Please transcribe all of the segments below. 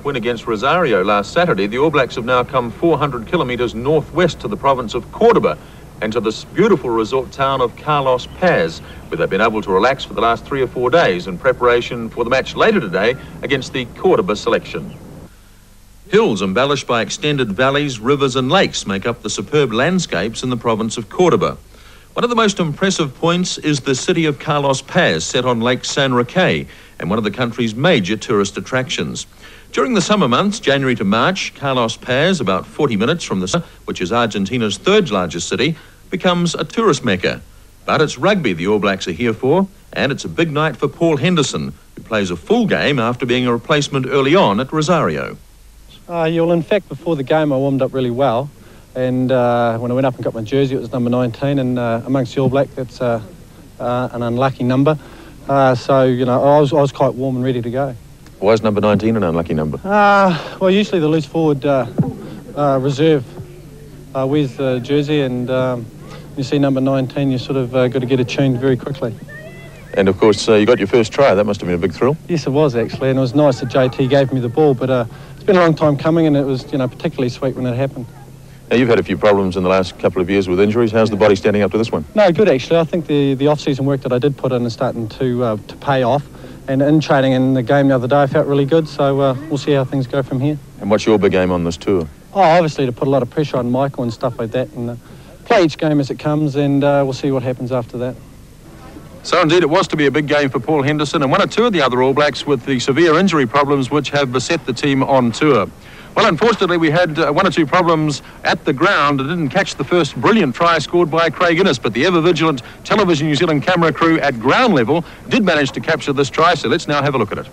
Win against Rosario last Saturday, the All Blacks have now come 400 kilometres northwest to the province of Cordoba and to this beautiful resort town of Carlos Paz, where they've been able to relax for the last 3 or 4 days in preparation for the match later today against the Cordoba selection. Hills embellished by extended valleys, rivers and lakes make up the superb landscapes in the province of Cordoba. One of the most impressive points is the city of Carlos Paz, set on Lake San Roque, and one of the country's major tourist attractions. During the summer months, January to March, Carlos Paz, about 40 minutes from the city, which is Argentina's third largest city, becomes a tourist mecca. But it's rugby the All Blacks are here for, and it's a big night for Paul Henderson, who plays a full game after being a replacement early on at Rosario. In fact, before the game I warmed up really well, and when I went up and got my jersey it was number 19, and amongst the All Black that's an unlucky number. I was quite warm and ready to go. Why is number 19 an unlucky number? Well, usually the loose forward reserve wears the jersey, and you see number 19, you sort of got to get it tuned very quickly. And of course, you got your first try. That must have been a big thrill. Yes, it was actually, and it was nice that JT gave me the ball, but it's been a long time coming, and it was particularly sweet when it happened. Now, you've had a few problems in the last couple of years with injuries. How's the body standing up to this one? No, good actually. I think the off-season work that I did put in is starting to pay off. And in training in the game the other day, I felt really good, so we'll see how things go from here. And what's your big aim on this tour? Oh, obviously to put a lot of pressure on Michael and stuff like that, and play each game as it comes, and we'll see what happens after that. So indeed, it was to be a big game for Paul Henderson and one or two of the other All Blacks with the severe injury problems which have beset the team on tour. Well, unfortunately, we had one or two problems at the ground. It didn't catch the first brilliant try scored by Craig Innes, but the ever-vigilant Television New Zealand camera crew at ground level did manage to capture this try, so let's now have a look at it.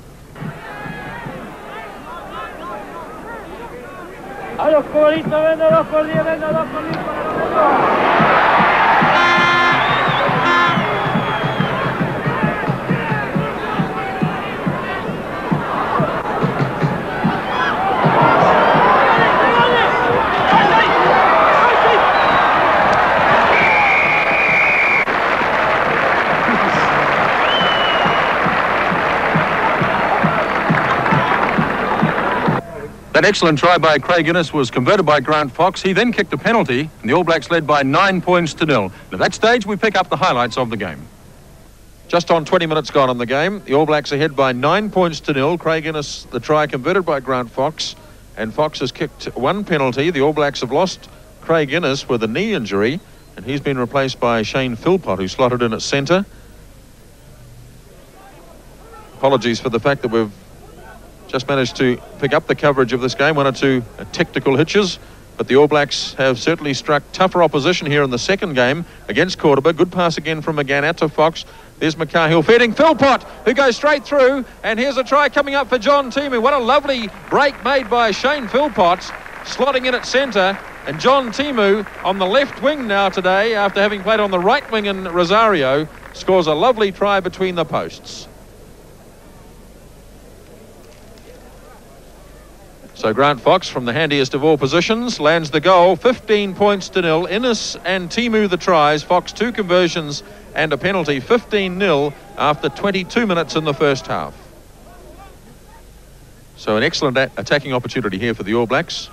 That excellent try by Craig Innes was converted by Grant Fox. He then kicked a penalty, and the All Blacks led by 9 points to 0. And at that stage, we pick up the highlights of the game. Just on 20 minutes gone on the game, the All Blacks ahead by 9 points to 0. Craig Innes, the try converted by Grant Fox, and Fox has kicked one penalty. The All Blacks have lost Craig Innes with a knee injury, and he's been replaced by Shane Philpott, who slotted in at centre. Apologies for the fact that we've just managed to pick up the coverage of this game, one or two technical hitches, but the All Blacks have certainly struck tougher opposition here in the second game against Cordoba. Good pass again from McGann out to Fox. There's McCahill feeding Philpott, who goes straight through, and here's a try coming up for John Timu. What a lovely break made by Shane Philpott, slotting in at centre, and John Timu on the left wing now today, after having played on the right wing in Rosario, scores a lovely try between the posts. So Grant Fox, from the handiest of all positions, lands the goal. 15 points to 0. Innes and Timu the tries. Fox 2 conversions and a penalty. 15-0 after 22 minutes in the first half. So an excellent attacking opportunity here for the All Blacks.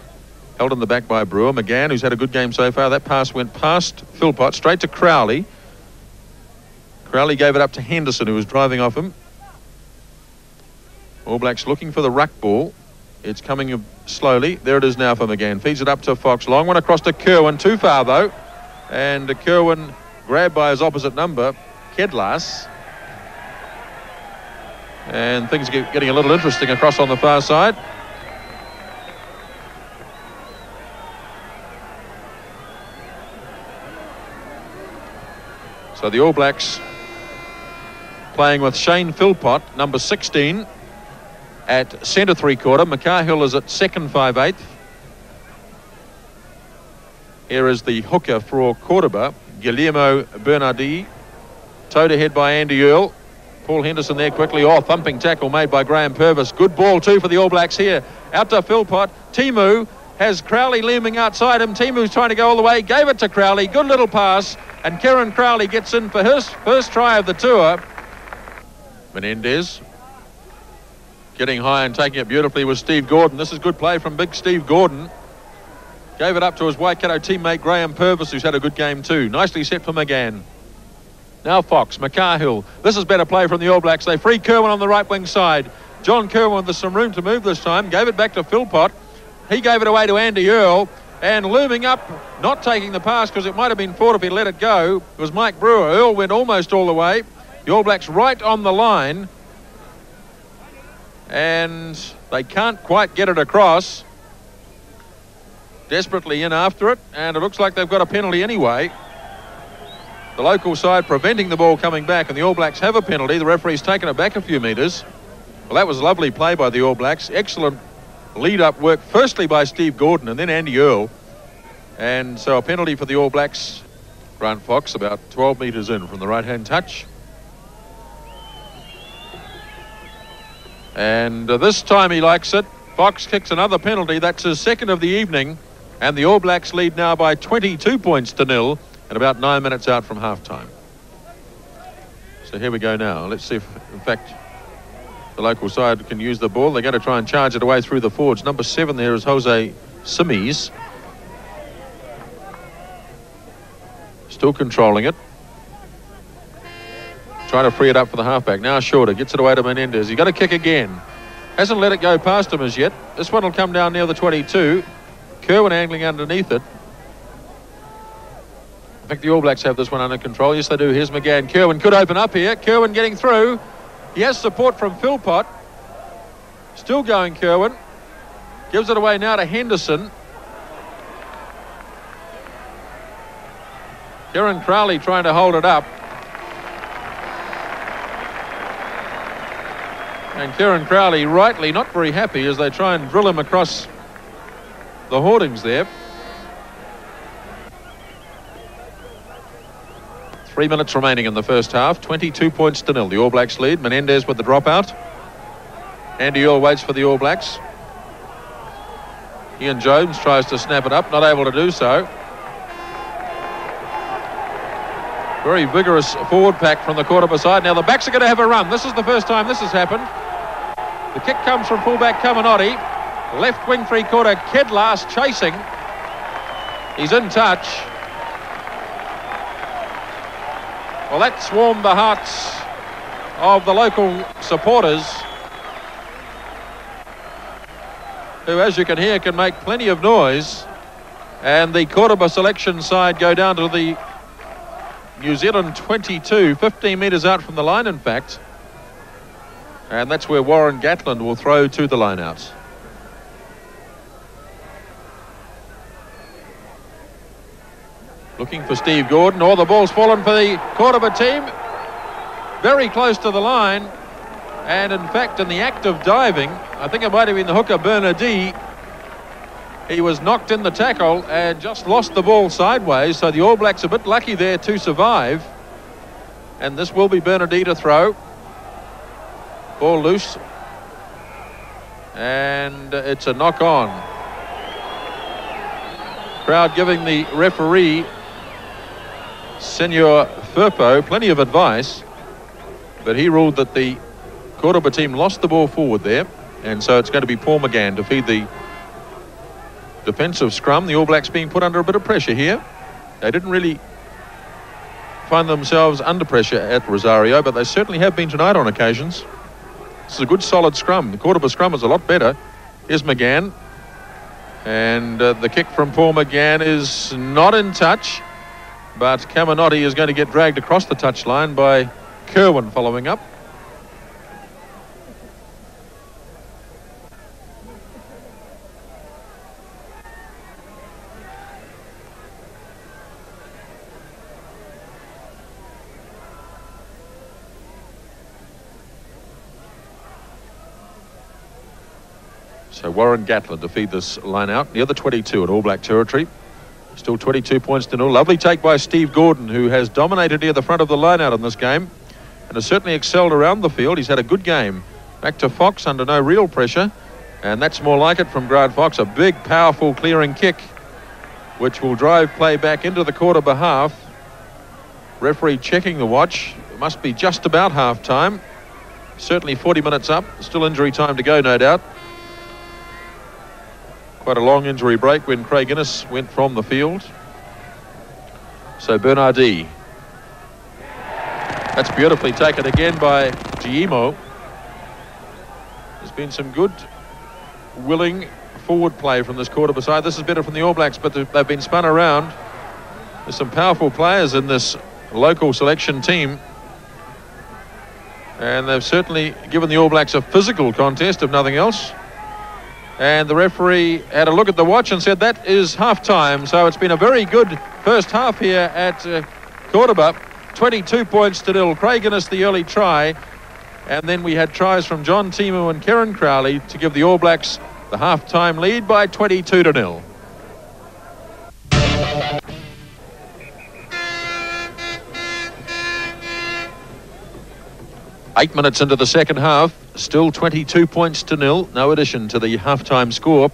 Held in the back by Brewer. McGann, who's had a good game so far. That pass went past Philpott, straight to Crowley. Crowley gave it up to Henderson, who was driving off him. All Blacks looking for the ruck ball. It's coming slowly. There it is now for McGann. Feeds it up to Fox. Long one across to Kerwin. Too far, though. And Kerwin grabbed by his opposite number, Kedlas. And things are getting a little interesting across on the far side. So the All Blacks playing with Shane Philpott, number 16. At centre 3/4, McCahill is at second 5/8. Here is the hooker for Cordoba, Guillermo Bernardi. Towed ahead by Andy Earl. Paul Henderson there quickly. Oh, thumping tackle made by Graham Purvis. Good ball too for the All Blacks here. Out to Philpott. Timu has Crowley looming outside him. Timu's trying to go all the way. Gave it to Crowley. Good little pass. And Kieran Crowley gets in for his first try of the tour. Menendez Getting high and taking it beautifully was Steve Gordon. This is good play from big Steve Gordon. Gave it up to his Waikato teammate Graham Purvis, who's had a good game too. Nicely set for McGann. Now Fox, McCarhill. This is better play from the All Blacks. They free Kerwin on the right wing side. John Kerwin with some room to move this time. Gave it back to Philpott. He gave it away to Andy Earl. And looming up, not taking the pass because it might have been thought if he let it go, was Mike Brewer. Earl went almost all the way. The All Blacks right on the line. And they can't quite get it across. Desperately in after it. And it looks like they've got a penalty anyway. The local side preventing the ball coming back, and the All Blacks have a penalty. The referee's taken it back a few metres. Well, that was lovely play by the All Blacks. Excellent lead-up work, firstly by Steve Gordon and then Andy Earl. And so a penalty for the All Blacks. Grant Fox about 12 metres in from the right-hand touch. And this time he likes it. Fox kicks another penalty. That's his second of the evening. And the All Blacks lead now by 22 points to 0. And about 9 minutes out from half-time. So here we go now. Let's see if, in fact, the local side can use the ball. They're going to try and charge it away through the forwards. Number 7 there is Jose Simies. Still controlling it. Trying to free it up for the halfback. Now Shorter gets it away to Menendez. He's got to kick again. Hasn't let it go past him as yet. This one will come down near the 22. Kerwin angling underneath it. I think the All Blacks have this one under control. Yes, they do. Here's McGann. Kerwin could open up here. Kerwin getting through. He has support from Philpott. Still going, Kerwin. Gives it away now to Henderson. Kieran Crowley trying to hold it up. And Kieran Crowley rightly not very happy as they try and drill him across the hoardings there. 3 minutes remaining in the first half. 22 points to 0. The All Blacks lead. Menendez with the dropout. Andy Earl waits for the All Blacks. Ian Jones tries to snap it up. Not able to do so. Very vigorous forward pack from the Cordoba side. Now the backs are going to have a run. This is the first time this has happened. The kick comes from fullback Kamanotti. Left wing three-quarter Kedlas chasing. He's in touch. Well, that's warmed the hearts of the local supporters, who, as you can hear, can make plenty of noise. And the Cordoba selection side go down to the New Zealand 22, 15 metres out from the line, in fact. And that's where Warren Gatland will throw to the line-out. Looking for Steve Gordon. Oh, the ball's fallen for the Cordoba team. Very close to the line. And in fact, in the act of diving, I think it might have been the hooker Bernardi. He was knocked in the tackle and just lost the ball sideways. So the All Blacks a bit lucky there to survive. And this will be Bernardi to throw. Ball loose. And it's a knock on. Crowd giving the referee, Senor Firpo, plenty of advice, but he ruled that the Cordoba team lost the ball forward there, and so it's going to be Paul McGann to feed the defensive scrum. The All Blacks being put under a bit of pressure here. They didn't really find themselves under pressure at Rosario, but they certainly have been tonight on occasions. This is a good solid scrum. The Cordoba scrum is a lot better. Here's McGann. And the kick from Paul McGann is not in touch, but Kamanotti is going to get dragged across the touchline by Kerwin following up. So Warren Gatland to feed this line out near the 22 at All Black territory. Still 22 points to 0. Lovely take by Steve Gordon, who has dominated near the front of the line out in this game and has certainly excelled around the field. He's had a good game. Back to Fox under no real pressure, and that's more like it from Grant Fox. A big, powerful clearing kick, which will drive play back into the Cordoba half. Referee checking the watch. It must be just about half time. certainly 40 minutes up. Still injury time to go, no doubt. Quite a long injury break when Craig Innes went from the field. So Bernardi. That's beautifully taken again by Giimo. There's been some good, willing forward play from this Cordoba side. This is better from the All Blacks, but they've been spun around. There's some powerful players in this local selection team. And they've certainly given the All Blacks a physical contest, if nothing else. And the referee had a look at the watch and said that is half-time. So it's been a very good first half here at Cordoba. 22 points to 0. Craig Innes the early try. And then we had tries from John Timu and Kieran Crowley to give the All Blacks the half-time lead by 22 to 0. Eight minutes into the second half, still 22 points to 0. No addition to the half-time score.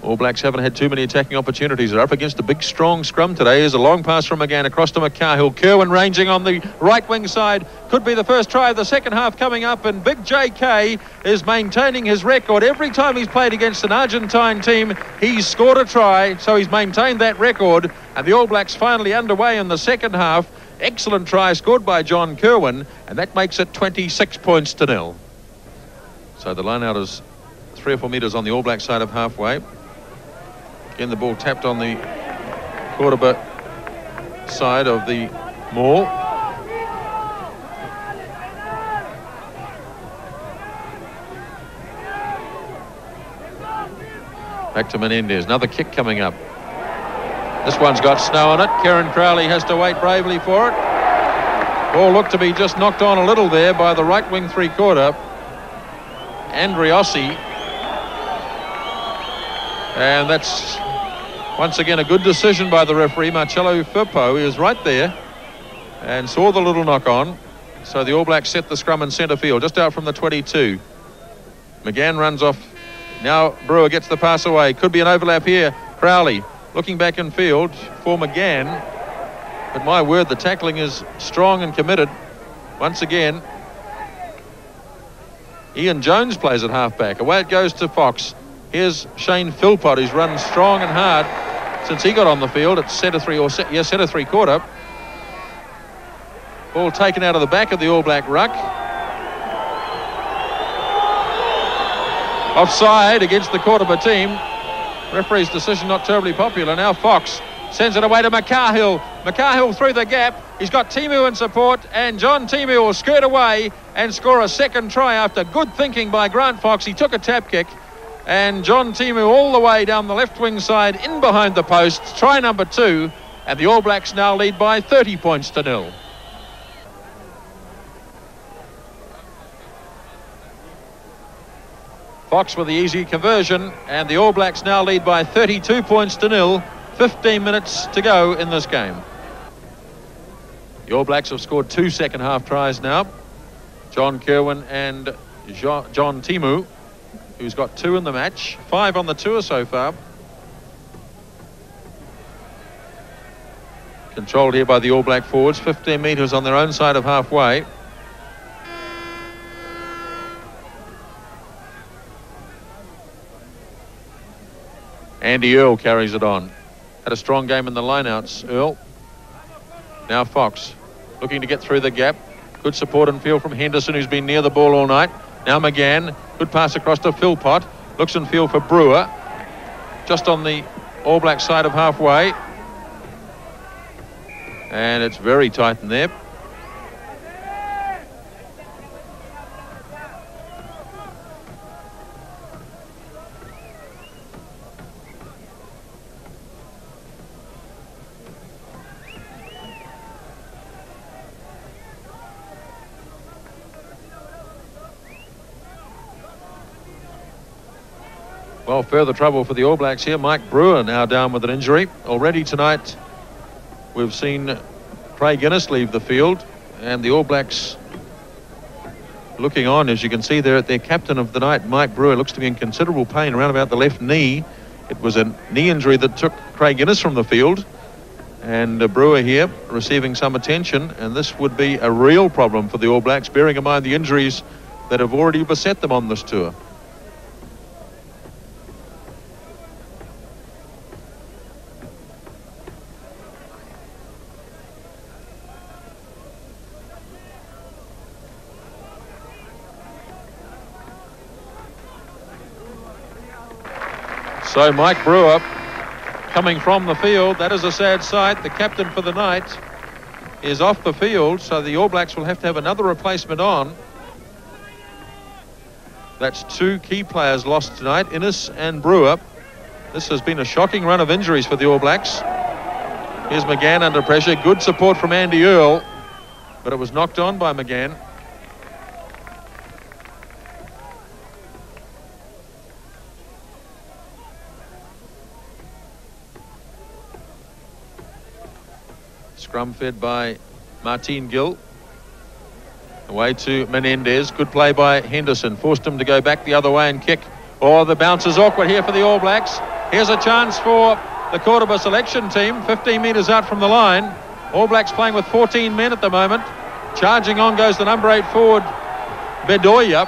All Blacks haven't had too many attacking opportunities. They're up against a big, strong scrum today. Here's a long pass from McGann across to McCarhill. Kerwin ranging on the right wing side. Could be the first try of the second half coming up. And Big JK is maintaining his record. Every time he's played against an Argentine team, he's scored a try. So he's maintained that record. And the All Blacks finally underway in the second half. Excellent try scored by John Kerwin, and that makes it 26 points to 0. So the line out is 3 or 4 metres on the All Black side of halfway. Again, the ball tapped on the Cordoba side of the maul. Back to Menendez. Another kick coming up. This one's got snow on it. Kieran Crowley has to wait bravely for it. Ball looked to be just knocked on a little there by the right wing three-quarter, Andriossi. And that's once again a good decision by the referee. Marcello Firpo is right there and saw the little knock on. So the All Blacks set the scrum in centre field, just out from the 22. McGann runs off. Now Brewer gets the pass away. Could be an overlap here. Crowley looking back in field for McGann. But my word, the tackling is strong and committed. Once again, Ian Jones plays at halfback. Away it goes to Fox. Here's Shane Philpott, who's run strong and hard since he got on the field at centre three-quarter. Ball taken out of the back of the All Black ruck. Offside against the Cordoba team. Referee's decision not terribly popular. Now Fox sends it away to McCarhill. McCarhill through the gap. He's got Timu in support, and John Timu will skirt away and score a second try after good thinking by Grant Fox. He took a tap kick, and John Timu all the way down the left wing side in behind the posts. Try number 2, and the All Blacks now lead by 30 points to 0. Fox with the easy conversion, and the All Blacks now lead by 32 points to 0. 15 minutes to go in this game. The All Blacks have scored 2 second half tries now. John Kerwin and John Timu, who's got 2 in the match, 5 on the tour so far. Controlled here by the All Black forwards, 15 metres on their own side of halfway. Andy Earl carries it on. Had a strong game in the lineouts, Earl. Now Fox looking to get through the gap. Good support and feel from Henderson, who's been near the ball all night. Now McGann, good pass across to Philpott. Looks and feel for Brewer. Just on the All Black side of halfway. And it's very tight in there. Well, further trouble for the All Blacks here. Mike Brewer now down with an injury. Already tonight, we've seen Craig Innes leave the field, and the All Blacks looking on, as you can see there, at their captain of the night, Mike Brewer, looks to be in considerable pain around about the left knee. It was a knee injury that took Craig Innes from the field. And Brewer here receiving some attention, and this would be a real problem for the All Blacks, bearing in mind the injuries that have already beset them on this tour. So Mike Brewer coming from the field. That is a sad sight. The captain for the night is off the field, so the All Blacks will have to have another replacement on. That's two key players lost tonight, Innes and Brewer. This has been a shocking run of injuries for the All Blacks. Here's McGann under pressure. Good support from Andy Earle, but it was knocked on by McGann. Scrum fed by Martin Gill. Away to Menendez. Good play by Henderson. Forced him to go back the other way and kick. Oh, the bounce is awkward here for the All Blacks. Here's a chance for the Cordoba selection team. 15 metres out from the line. All Blacks playing with 14 men at the moment. Charging on goes the number 8 forward, Bedoya.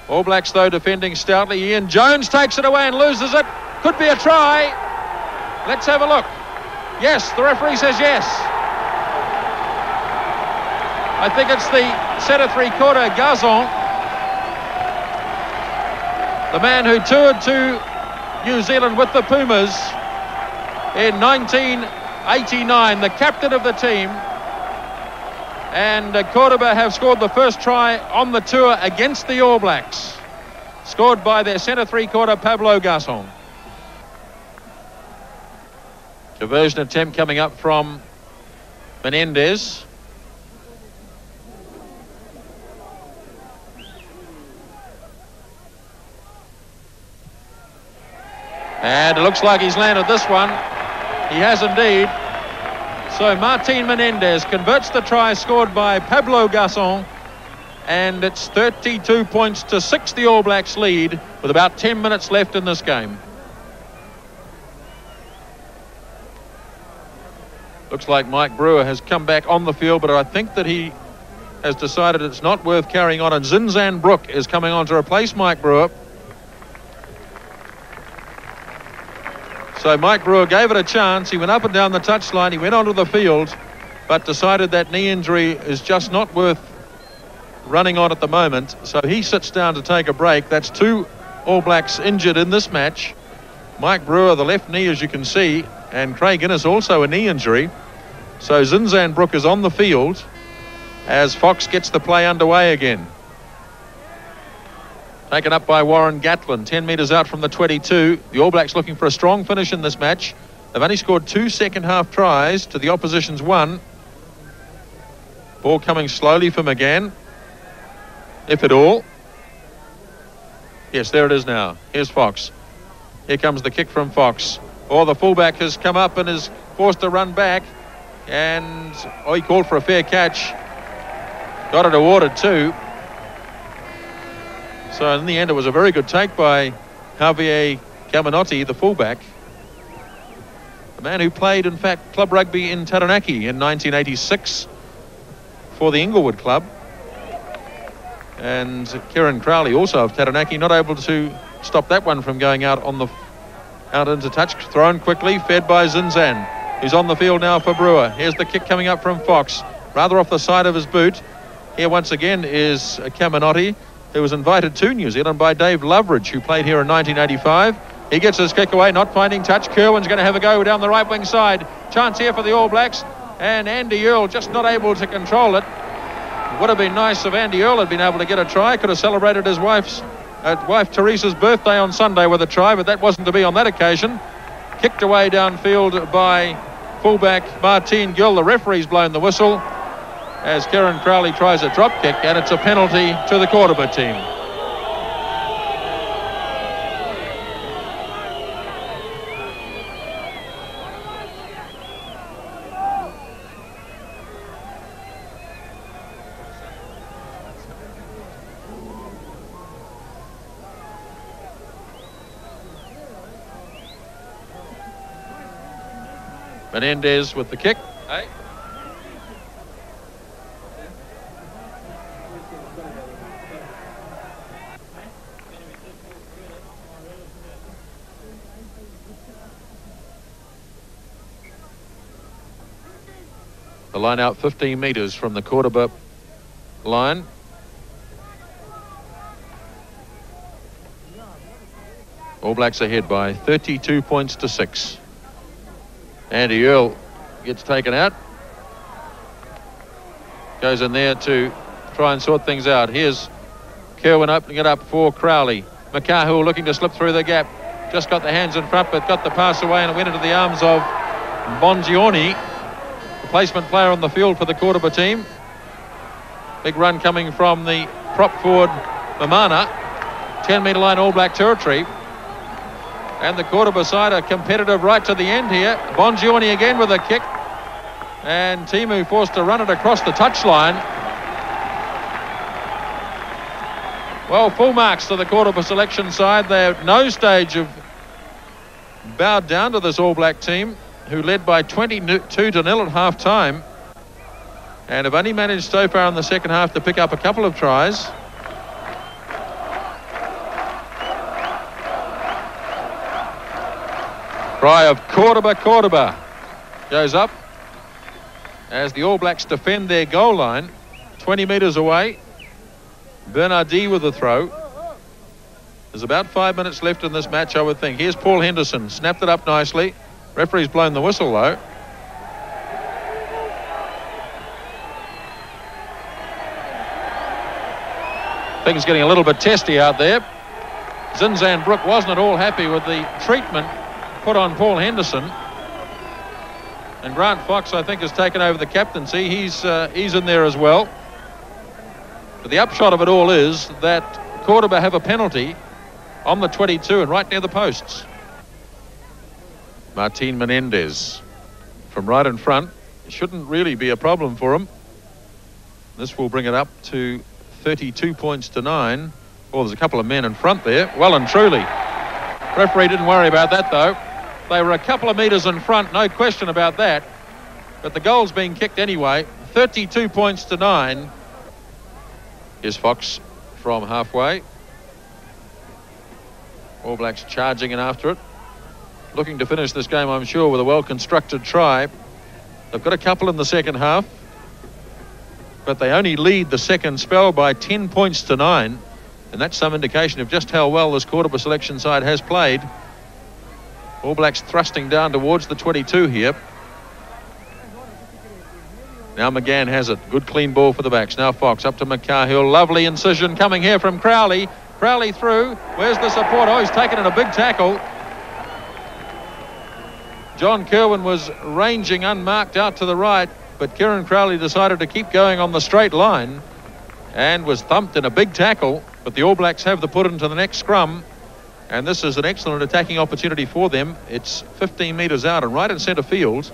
All Blacks, though, defending stoutly. Ian Jones takes it away and loses it. Could be a try. Let's have a look. Yes, the referee says yes. I think it's the centre three-quarter, Gazon, the man who toured to New Zealand with the Pumas in 1989, the captain of the team. And Cordoba have scored the first try on the tour against the All Blacks, scored by their centre three-quarter, Pablo Gazon. Diversion attempt coming up from Menendez. And it looks like he's landed this one. He has indeed. So Martin Menendez converts the try scored by Pablo Gazon, and it's 32 points to 6 the All Blacks lead with about 10 minutes left in this game. Looks like Mike Brewer has come back on the field, but I think that he has decided it's not worth carrying on, and Zinzan Brook is coming on to replace Mike Brewer. So Mike Brewer gave it a chance. He went up and down the touchline. He went onto the field, but decided that knee injury is just not worth running on at the moment. So he sits down to take a break. That's 2 All Blacks injured in this match. Mike Brewer, the left knee, as you can see, and Craig Innes also a knee injury. So Zinzan Brook is on the field as Fox gets the play underway again. Taken up by Warren Gatlin, 10 metres out from the 22. The All Blacks looking for a strong finish in this match. They've only scored 2 second-half tries to the opposition's 1. Ball coming slowly for McGann, if at all. Yes, there it is now. Here's Fox. Here comes the kick from Fox. Oh, the fullback has come up and is forced to run back. And, he called for a fair catch. Got it awarded too. So in the end, it was a very good take by Javier Caminotti, the fullback. The man who played, in fact, club rugby in Taranaki in 1986 for the Inglewood Club. And Kieran Crowley, also of Taranaki, not able to stop that one from going out into touch. Thrown quickly, fed by Zinzan, who's on the field now for Brewer. Here's the kick coming up from Fox, rather off the side of his boot. Here once again is Caminotti, who was invited to New Zealand by Dave Loveridge, who played here in 1985. He gets his kick away, not finding touch. Kerwin's going to have a go down the right wing side. Chance here for the All Blacks, and Andy Earle just not able to control it. Would have been nice if Andy Earle had been able to get a try. Could have celebrated his wife Teresa's birthday on Sunday with a try, but that wasn't to be on that occasion. Kicked away downfield by fullback Martin Gill. The referee's blown the whistle as Kieran Crowley tries a drop kick, and it's a penalty to the Cordoba team. Menendez with the kick. Hey. The line out 15 metres from the Cordoba line. All Blacks ahead by 32 points to 6. Andy Earl gets taken out. Goes in there to try and sort things out. Here's Kerwin opening it up for Crowley. Makahu looking to slip through the gap. Just got the hands in front, but got the pass away, and it went into the arms of Bongiorni, replacement player on the field for the Cordoba team. Big run coming from the prop forward Mamana. 10-metre line All Black territory. And the Cordoba side are competitive right to the end here. Bongiorni again with a kick. And Timu forced to run it across the touchline. Well, full marks to the Cordoba selection side. They at no stage have bowed down to this All Black team, who led by 22-0 at half-time, and have only managed so far in the second half to pick up a couple of tries. Cry of Cordoba, Cordoba goes up as the All Blacks defend their goal line 20 metres away. Bernardi with the throw. There's about 5 minutes left in this match, I would think. Here's Paul Henderson, snapped it up nicely. Referee's blown the whistle though. Things getting a little bit testy out there. Zinzan Brook wasn't at all happy with the treatment put on Paul Henderson. And Grant Fox, I think, has taken over the captaincy. He's in there as well. But the upshot of it all is that Cordoba have a penalty on the 22 and right near the posts. Martin Menendez from right in front. It shouldn't really be a problem for him. This will bring it up to 32 points to 9. Oh, there's a couple of men in front there. Well and truly. Referee didn't worry about that though. They were a couple of metres in front, no question about that. But the goal's being kicked anyway. 32 points to 9. Here's Fox from halfway. All Blacks charging in after it. Looking to finish this game, I'm sure, with a well-constructed try. They've got a couple in the second half, but they only lead the second spell by 10 points to 9. And that's some indication of just how well this Cordoba selection side has played. All Blacks thrusting down towards the 22 here. Now McGann has it. Good clean ball for the backs. Now Fox up to McCarhill. Lovely incision coming here from Crowley. Crowley through. Where's the support? Oh, he's taken in a big tackle. John Kerwin was ranging unmarked out to the right, but Kieran Crowley decided to keep going on the straight line and was thumped in a big tackle. But the All Blacks have the put into the next scrum. And this is an excellent attacking opportunity for them. It's 15 metres out and right in centre field.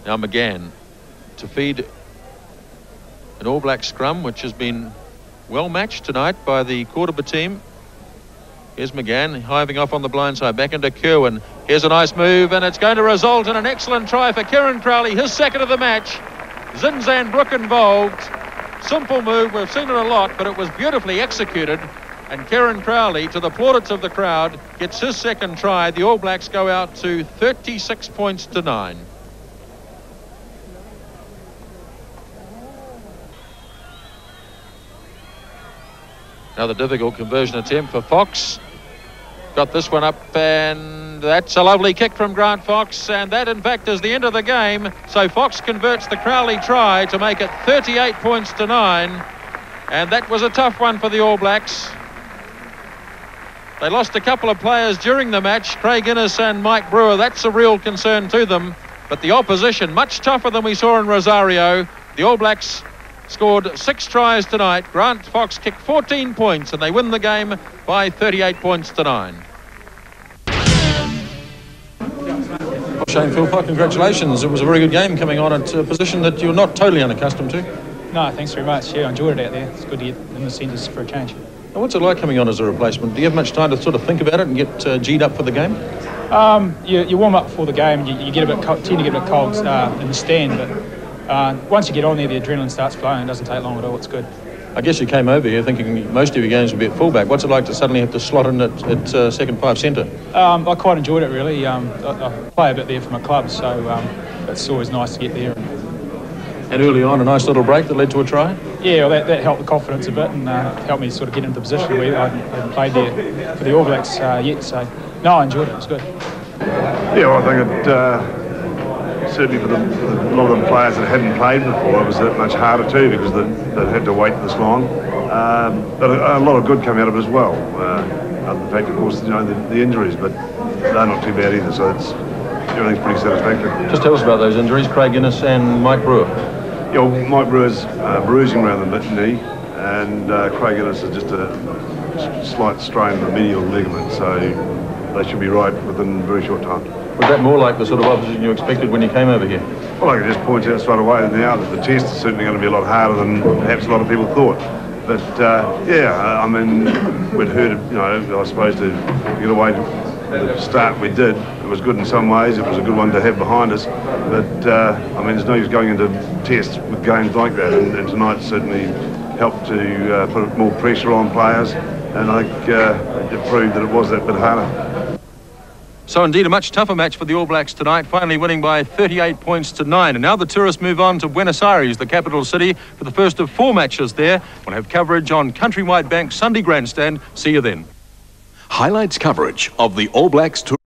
Now McGann to feed an All Black scrum, which has been well matched tonight by the Cordoba team. Here's McGann hiving off on the blind side, back into Kerwin. Here's a nice move, and it's going to result in an excellent try for Kieran Crowley, his second of the match. Zinzan Brook involved. Simple move, we've seen it a lot, but it was beautifully executed. And Kieran Crowley, to the plaudits of the crowd, gets his second try. The All Blacks go out to 36 points to 9. Another difficult conversion attempt for Fox. Got this one up, and that's a lovely kick from Grant Fox, and that in fact is the end of the game. So Fox converts the Crowley try to make it 38 points to 9, and that was a tough one for the All Blacks. They lost a couple of players during the match, Craig Innes and Mike Brewer. That's a real concern to them, but the opposition much tougher than we saw in Rosario. The All Blacks scored 6 tries tonight. Grant Fox kicked 14 points, and they win the game by 38 points to 9. Shane Philpott, congratulations. It was a very good game coming on at a position that you're not totally unaccustomed to. No, thanks very much. Yeah, I enjoyed it out there. It's good to get in the centres for a change. Now, what's it like coming on as a replacement? Do you have much time to sort of think about it and get G'd up for the game? You warm up before the game. You get a bit tend to get a bit cold in the stand, but once you get on there, the adrenaline starts flowing. It doesn't take long at all. It's good. I guess you came over here thinking most of your games would be at fullback. What's it like to suddenly have to slot in at second five centre? I quite enjoyed it, really. I play a bit there for my club, so it's always nice to get there. And early on, a nice little break that led to a try? Yeah, well, that helped the confidence a bit and helped me sort of get into the position where I hadn't played there for the All Blacks yet. So, no, I enjoyed it. It was good. Yeah, well, I think it certainly for a lot of the players that hadn't played before, it was that much harder too because they had to wait this long. But a lot of good came out of it as well. The fact, of course, the injuries, but they're not too bad either. So everything's pretty satisfactory. Just tell us about those injuries, Craig Innes and Mike Brewer. Yeah, well, Mike Brewer's bruising around the knee, and Craig Innes is just a slight strain of the medial ligament, so they should be right within a very short time. Was that more like the sort of opposition you expected when you came over here? Well, I can just point out straight away now that the test is certainly going to be a lot harder than perhaps a lot of people thought. But yeah, I mean, we'd heard, I suppose to get away to the start we did. It was good in some ways. It was a good one to have behind us. But I mean, there's no use going into tests with games like that. And tonight certainly helped to put more pressure on players. And I think it proved that it was that bit harder. So indeed a much tougher match for the All Blacks tonight, finally winning by 38 points to 9. And now the tourists move on to Buenos Aires, the capital city, for the first of 4 matches there. We'll have coverage on Countrywide Bank Sunday Grandstand. See you then. Highlights coverage of the All Blacks tour.